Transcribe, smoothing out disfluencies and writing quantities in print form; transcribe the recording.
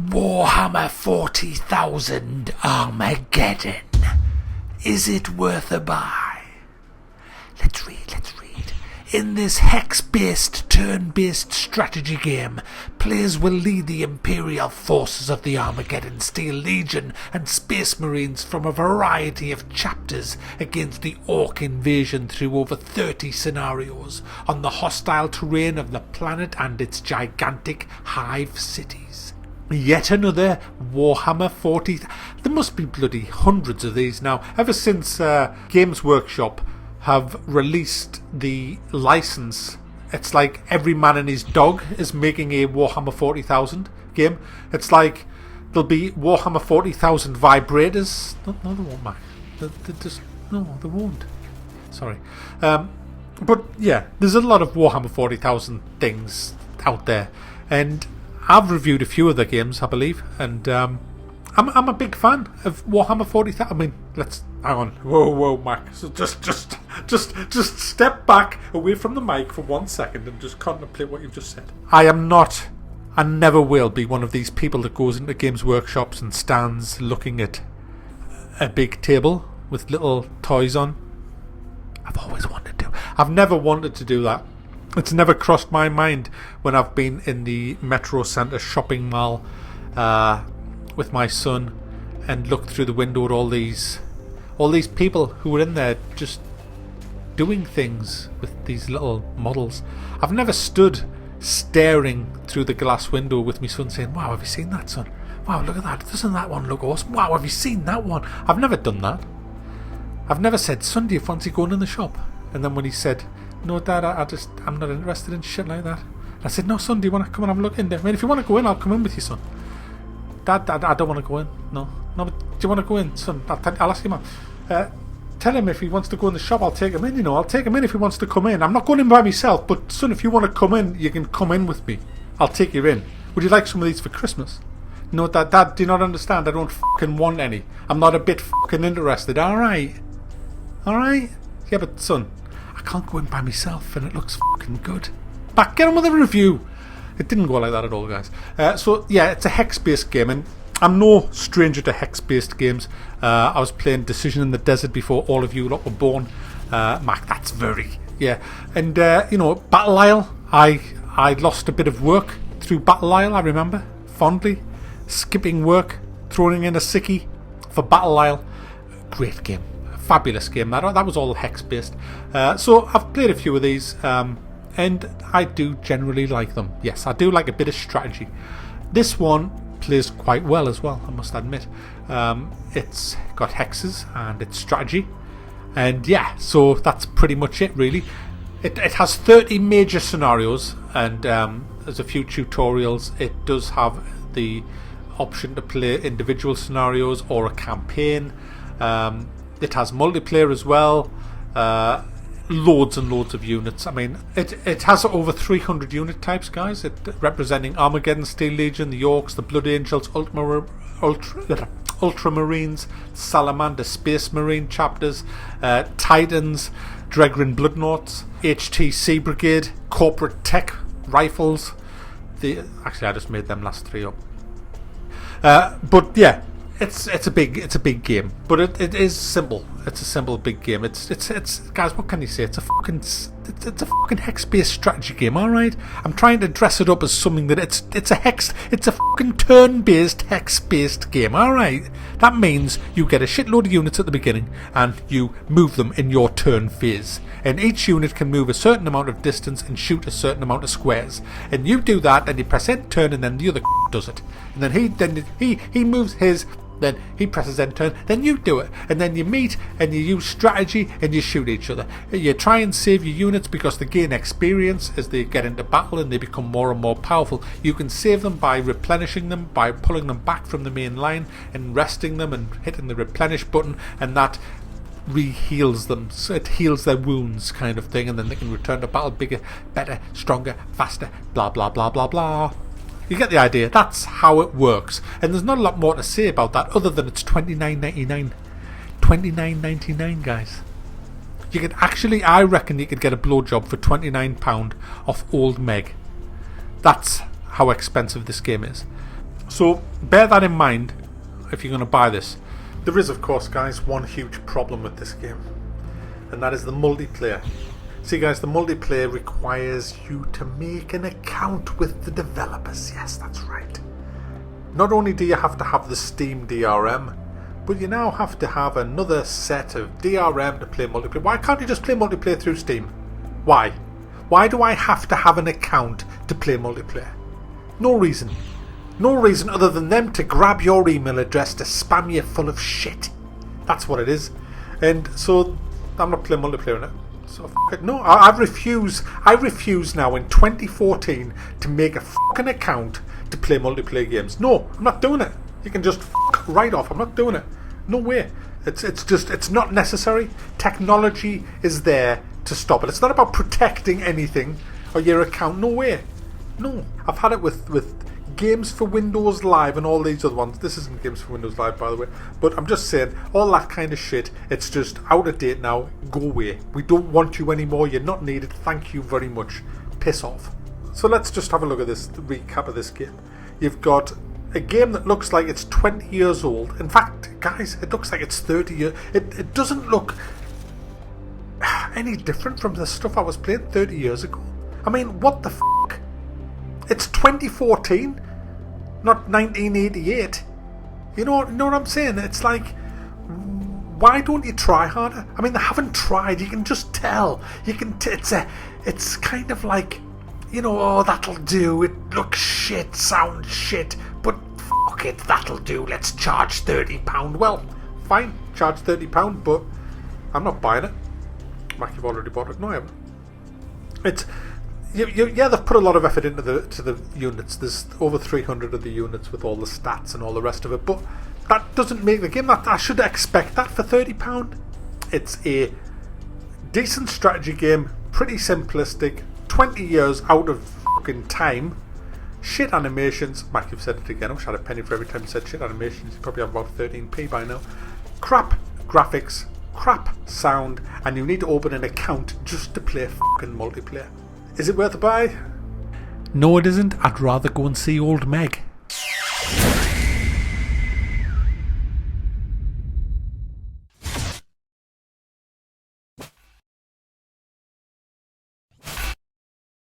Warhammer 40,000 Armageddon. Is it worth a buy? Let's read. In this hex-based, turn-based strategy game, players will lead the Imperial forces of the Armageddon Steel Legion and Space Marines from a variety of chapters against the Orc invasion through over 30 scenarios on the hostile terrain of the planet and its gigantic Hive Cities. Yet another Warhammer 40... There must be bloody hundreds of these now. Ever since Games Workshop have released the license, it's like every man and his dog is making a Warhammer 40,000 game. It's like there'll be Warhammer 40,000 vibrators. No, they won't, Mac. They won't. Sorry. But yeah, there's a lot of Warhammer 40,000 things out there, and I've reviewed a few of the games, I believe, and I'm a big fan of Warhammer 40,000. I mean, let's hang on. Whoa, Mac. So just step back away from the mic for 1 second and just contemplate what you've just said. I am not, and never will be, one of these people that goes into games workshops and stands looking at a big table with little toys on. I've always wanted to. I've never wanted to do that. It's never crossed my mind when I've been in the Metro Centre shopping mall with my son and looked through the window at all these people who were in there just doing things with these little models. I've never stood staring through the glass window with my son saying, "Wow, have you seen that, son? Wow, look at that. Doesn't that one look awesome? Wow, have you seen that one?" I've never done that. I've never said, "Son, do you fancy going in the shop?" And then when he said, "No, Dad, I'm not interested in shit like that," I said, "No, son, do you want to come and have a look in there? I mean, if you want to go in, I'll come in with you, son." "Dad, I don't want to go in." No, but do you want to go in, son? I'll ask him. Tell him if he wants to go in the shop, I'll take him in, I'll take him in if he wants to come in. I'm not going in by myself, but son, if you want to come in, you can come in with me. I'll take you in. Would you like some of these for Christmas? No, Dad, do you not understand? I don't fucking want any. I'm not a bit fucking interested. Alright? Yeah, but son, I can't go in by myself and it looks fucking good. Back, get on with the review. It didn't go like that at all, guys. So yeah, it's a hex-based game, and I'm no stranger to hex-based games. I was playing Decision in the Desert before all of you lot were born. Mac, that's very... Yeah. And, Battle Isle, I lost a bit of work through Battle Isle, I remember, fondly. Skipping work, throwing in a sickie for Battle Isle. Great game. Fabulous game. That was all hex-based. So I've played a few of these, and I do generally like them. Yes, I do like a bit of strategy. This one plays quite well as well, I must admit. It's got hexes and it's strategy, and yeah, so that's pretty much it, really. It has 30 major scenarios, and there's a few tutorials. It does have the option to play individual scenarios or a campaign. It has multiplayer as well. Loads and loads of units. I mean, it has over 300 unit types, guys. It representing Armageddon Steel Legion, the Orcs, the Blood Angels, Ultramarines, Salamander Space Marine chapters, Titans, Dregrin Bloodnaughts, HTC Brigade, Corporate Tech Rifles. Actually, I just made them last three up. But yeah, it's a big game, but it is simple. It's a simple big game. It's guys, what can you say? It's a fucking hex-based strategy game. All right, I'm trying to dress it up as something that it's a fucking turn-based hex-based game. All right, that means you get a shitload of units at the beginning and you move them in your turn phase, and each unit can move a certain amount of distance and shoot a certain amount of squares, and you do that, and you press end turn, and then the other does it, and then he moves his. Then he presses end turn, then you do it, and then you meet and you use strategy and you shoot each other. You try and save your units because they gain experience as they get into battle and they become more and more powerful. You can save them by replenishing them, by pulling them back from the main line and resting them and hitting the replenish button, and that re-heals them. So it heals their wounds, kind of thing, and then they can return to battle bigger, better, stronger, faster, blah blah blah blah blah. You get the idea. That's how it works. And there's not a lot more to say about that other than it's $29.99. $29.99, guys. You could actually, I reckon you could get a blowjob for £29 off Old Meg. That's how expensive this game is. So bear that in mind if you're going to buy this. There is, of course, guys, one huge problem with this game, and that is the multiplayer. See, guys, the multiplayer requires you to make an account with the developers. Yes, that's right. Not only do you have to have the Steam DRM, but you now have to have another set of DRM to play multiplayer. Why can't you just play multiplayer through Steam? Why? Why do I have to have an account to play multiplayer? No reason. No reason other than them to grab your email address to spam you full of shit. That's what it is. And so I'm not playing multiplayer in it. So fuck it. No, I refuse. I refuse now in 2014 to make a fucking account to play multiplayer games. No, I'm not doing it. You can just fuck right off. I'm not doing it. No way. It's not necessary. Technology is there to stop it. It's not about protecting anything or your account. No way. No. I've had it with Games for Windows Live and all these other ones. This isn't Games for Windows Live, by the way, but I'm just saying, all that kind of shit, it's just out of date now. Go away. We don't want you anymore. You're not needed. Thank you very much. Piss off. So let's just have a look at this recap of this game. You've got a game that looks like it's 20 years old. In fact, guys, it looks like it's 30 years. It doesn't look any different from the stuff I was playing 30 years ago. I mean, what the fuck? It's 2014, not 1988. You know what I'm saying? It's like, why don't you try harder? I mean, they haven't tried. You can just tell. You can. It's kind of like, you know, oh, that'll do. It looks shit, sounds shit, but fuck it, that'll do. Let's charge £30. Well, fine, charge £30, but I'm not buying it. Mac, you've already bought it. No, I haven't. It's. Yeah, they've put a lot of effort into the units. There's over 300 of the units with all the stats and all the rest of it, but that doesn't make the game. That I should expect that for £30. It's a decent strategy game, pretty simplistic, 20 years out of fucking time, shit animations. Mac, you've said it again. I wish I had a penny for every time you said shit animations. You probably have about 13p by now. Crap graphics, crap sound, and you need to open an account just to play fucking multiplayer. Is it worth a buy? No, it isn't. I'd rather go and see old Meg.